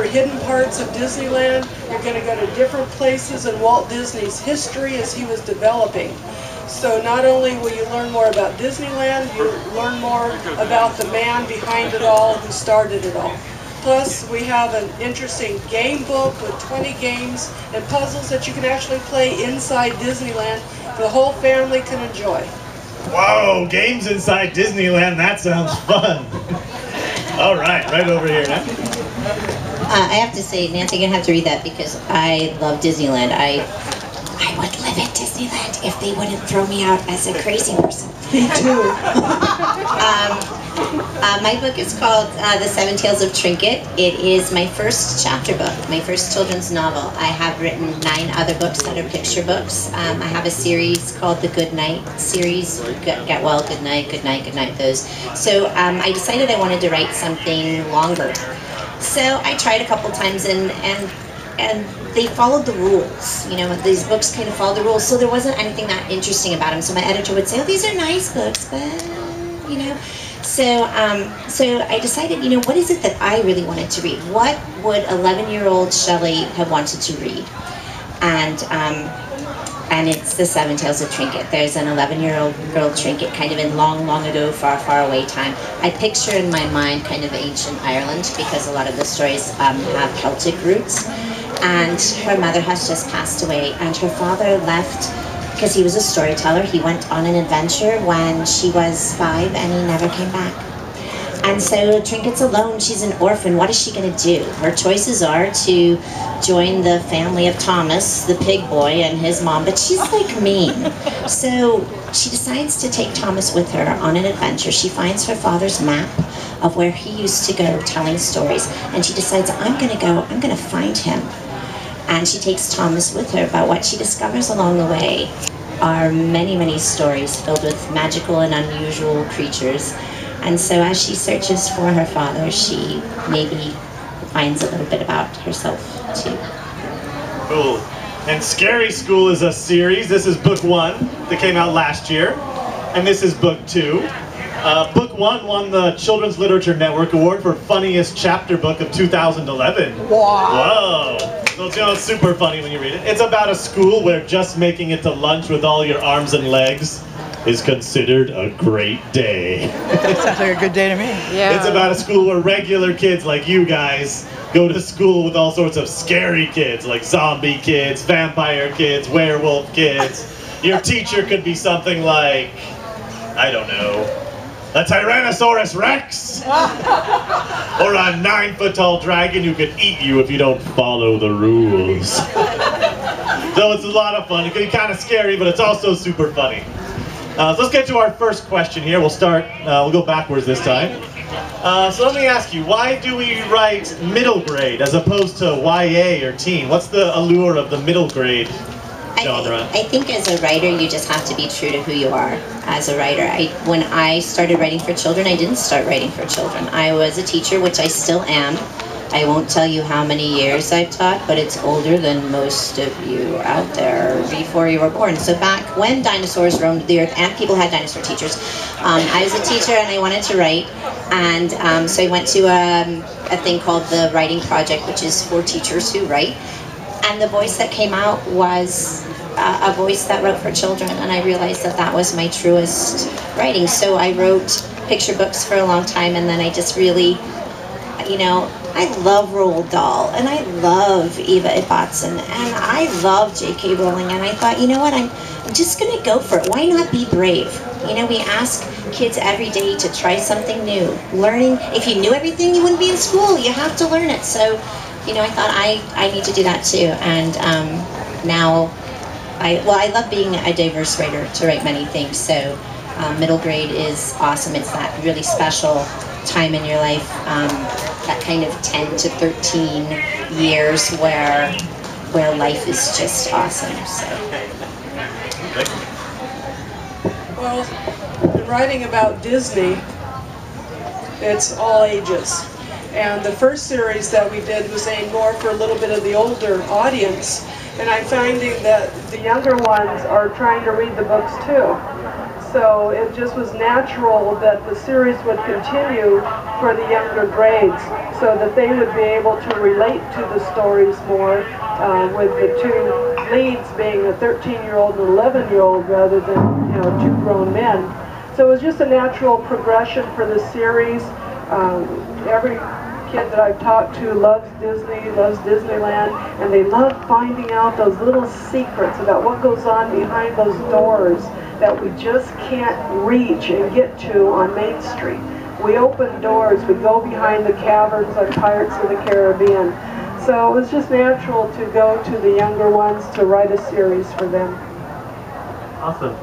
hidden parts of Disneyland. You're going to go to different places in Walt Disney's history as he was developing. So not only will you learn more about Disneyland, you learn more about the man behind it all who started it all. Plus, we have an interesting game book with 20 games and puzzles that you can actually play inside Disneyland. The whole family can enjoy. Wow, games inside Disneyland, that sounds fun. All right over here now. I have to say, Nancy, you're going to have to read that because I love Disneyland. I would live at Disneyland if they wouldn't throw me out as a crazy person. Me too. My book is called The Seven Tales of Trinket. It is my first chapter book, my first children's novel. I have written 9 other books that are picture books. I have a series called the Good Night series. Get well, good night, good night, good night, those. So I decided I wanted to write something longer. So I tried a couple times and they followed the rules. You know, these books kind of follow the rules, so there wasn't anything that interesting about them. So my editor would say, oh, these are nice books, but, you know. So I decided, you know, what is it that I really wanted to read? What would 11-year-old Shelley have wanted to read? And it's The Seven Tales of Trinket. There's an 11-year-old girl Trinket kind of in long, long ago, far, far away time. I picture in my mind kind of ancient Ireland because a lot of the stories have Celtic roots. And her mother has just passed away, and her father left because he was a storyteller. He went on an adventure when she was 5 and he never came back. And so Trinket's alone, she's an orphan. What is she going to do? Her choices are to join the family of Thomas, the pig boy, and his mom, but she's like mean. So she decides to take Thomas with her on an adventure. She finds her father's map of where he used to go telling stories, and she decides, I'm going to find him. And she takes Thomas with her, but what she discovers along the way are many, many stories filled with magical and unusual creatures. And so as she searches for her father, she maybe finds a little bit about herself too. Cool. And Scary School is a series. This is book 1 that came out last year. And this is book 2. Book 1 won the Children's Literature Network Award for Funniest Chapter Book of 2011. Wow. Whoa. So it's super funny when you read it. It's about a school where just making it to lunch with all your arms and legs is considered a great day. Sounds like a good day to me. Yeah. It's about a school where regular kids like you guys go to school with all sorts of scary kids, like zombie kids, vampire kids, werewolf kids. Your teacher could be something like, I don't know, a Tyrannosaurus Rex, or a 9-foot-tall dragon who could eat you if you don't follow the rules. So it's a lot of fun. It can be kind of scary, but it's also super funny. So let's get to our first question here. We'll start, we'll go backwards this time. So let me ask you, why do we write middle grade as opposed to YA or teen? What's the allure of the middle grade genre? I think as a writer, you just have to be true to who you are as a writer. When I started writing for children, I didn't start writing for children. I was a teacher, which I still am. I won't tell you how many years I've taught, but it's older than most of you out there before you were born. So back when dinosaurs roamed the earth and people had dinosaur teachers, I was a teacher and I wanted to write. And so I went to a thing called the Writing Project, which is for teachers who write. And the voice that came out was a voice that wrote for children, and I realized that that was my truest writing. So I wrote picture books for a long time, and then I just really, you know, I love Roald Dahl, and I love Eva Ibbotson, and I love J.K. Rowling, and I thought, you know what, I'm just going to go for it. Why not be brave? You know, we ask kids every day to try something new. Learning, if you knew everything, you wouldn't be in school. You have to learn it. So, you know, I thought I need to do that too, and now, I love being a diverse writer to write many things, so middle grade is awesome. It's that really special time in your life, that kind of 10 to 13 years where life is just awesome. So. Well, in writing about Disney, it's all ages. And the first series that we did was aimed more for a little bit of the older audience. And I'm finding that the younger ones are trying to read the books too. So it just was natural that the series would continue for the younger grades. so that they would be able to relate to the stories more, with the two leads being a 13-year-old and 11-year-old rather than, you know, two grown men. So it was just a natural progression for the series. Every kid that I've talked to loves Disney, loves Disneyland, and they love finding out those little secrets about what goes on behind those doors that we just can't reach and get to on Main Street. We open doors, we go behind the caverns on Pirates of the Caribbean. So it was just natural to go to the younger ones to write a series for them. Awesome.